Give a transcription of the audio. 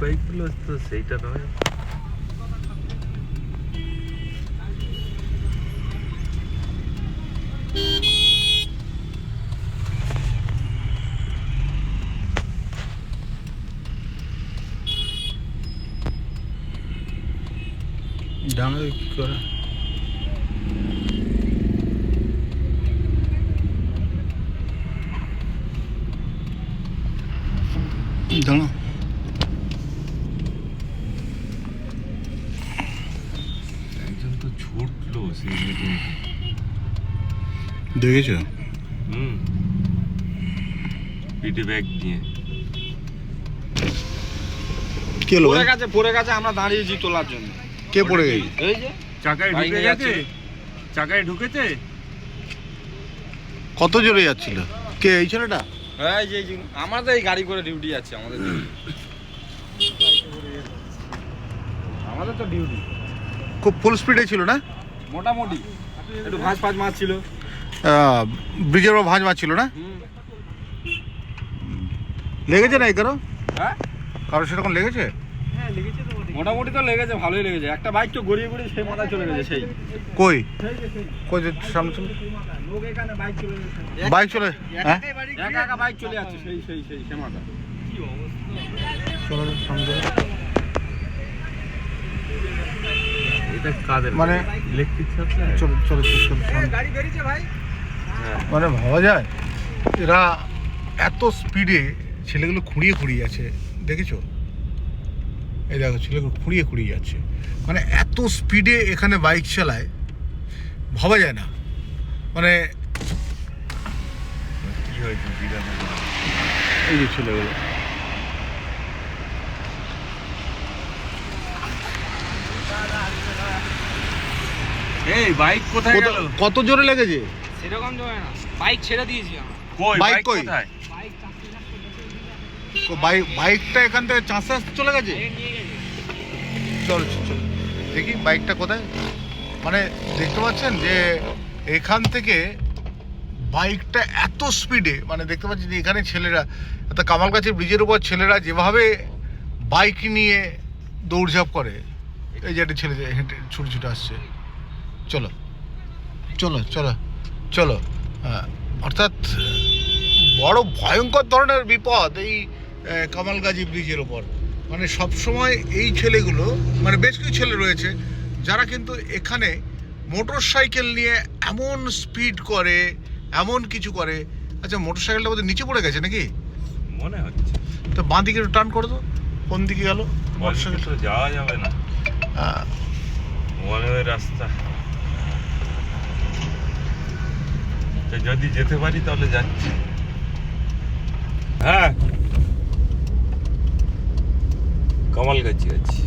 বাইকগুলো তো সেইটা নয়। ডাঙা কি করে দাঁড়া একজন তো ছুটলো সেই মিটিং। দেখেছো? পিঠে ব্যাগ নিয়ে কে হলো? পড়ে গেছে, আমরা দাঁড়িয়েছি তোলার জন্য। কে পড়ে গেছে? এই যে চাকায় ঢুকে গেছে, চাকায় ঢুকেছে। কত জোরে যাচ্ছিল? কে এই ছেলেটা? হ্যাঁ এই যে আমাদের এই গাড়ি করে ডিউটি আছে আমাদের। আমাদের তো ডিউটি খুব ফুল স্পিডে ছিল না? মোটামুটি একটু ভাঁজ মারছিল। ব্রিজের ওপর ভাঁজ মারছিল না? লেগেছে না কারো? হ্যাঁ কারো সেরকম লেগেছে? মোটামুটি তো লেগেছে, ভালোই লেগেছে। একটা বাইক তো গড়িয়ে সেই মাথায় চলে গেছে। সেই কই কই সামনে চলে লোক এখানে বাইক চলে গেছে, বাইক চলে হ্যাঁ একা বাইক চলে যাচ্ছে সেই মাথা। কি অবস্থা! চলো সামনে চলো। এটা কাদের মানে ইলেকট্রিক সাপ্লাই? চলো চলো চলো গাড়ি বেরিয়েছে ভাই। মানে ভাবা যায় এরা এত স্পিডে ছেলেগুলো খুঁড়িয়ে আছে, দেখেছো? এই দেখো ছেলেগুলো খুঁড়িয়ে যাচ্ছে, মানে এত স্পিডে এখানে বাইক চালায়, ভাবা যায় না। মানে কি হয়েছে জিজ্ঞাসা করো। এই যে ছেলেগুলো এই বাইক কোথায় গেল? কত জোরে লেগেছে? সেরকম জমে না, বাইক ছেড়ে দিয়েছি আমরা। কই বাইক বাইক কই? কোথায়? বাইকটা এখান থেকে চাষে চলে গেছে। চলো চলো দেখি বাইকটা কোথায়। মানে দেখতে পাচ্ছেন যে এখান থেকে বাইকটা এত স্পিডে, মানে দেখতে পাচ্ছি যে এখানে ছেলেরা, অর্থাৎ কামালগাছি ব্রিজের উপর ছেলেরা যেভাবে বাইক নিয়ে দৌড়ঝাঁপ করে, এই যে একটা ছেলে যে হেঁটে ছুটে আসছে। চলো চলো চলো চলো অর্থাৎ বড় ভয়ঙ্কর ধরনের বিপদ এই কামালগাছি ব্রিজের ওপর। মানে সবসময় এই ছেলেগুলো, মানে বেশ কিছু ছেলে রয়েছে যারা কিন্তু এখানে মোটর সাইকেল নিয়ে এমন স্পিড করে, এমন কিছু করে। আচ্ছা মোটর সাইকেলটা বোধহয় নিচে পড়ে গেছে নাকি মনে হচ্ছে। তো বাঁ দিকে টার্ন করে দো। কোন দিকে গেল মোটর সাইকেল? তো যাওয়া যাবে না, ওয়ান ওয়ে রাস্তা। তো যদি যেতে পারি তাহলে যাচ্ছি। হ্যাঁ কামালগাছি আছে।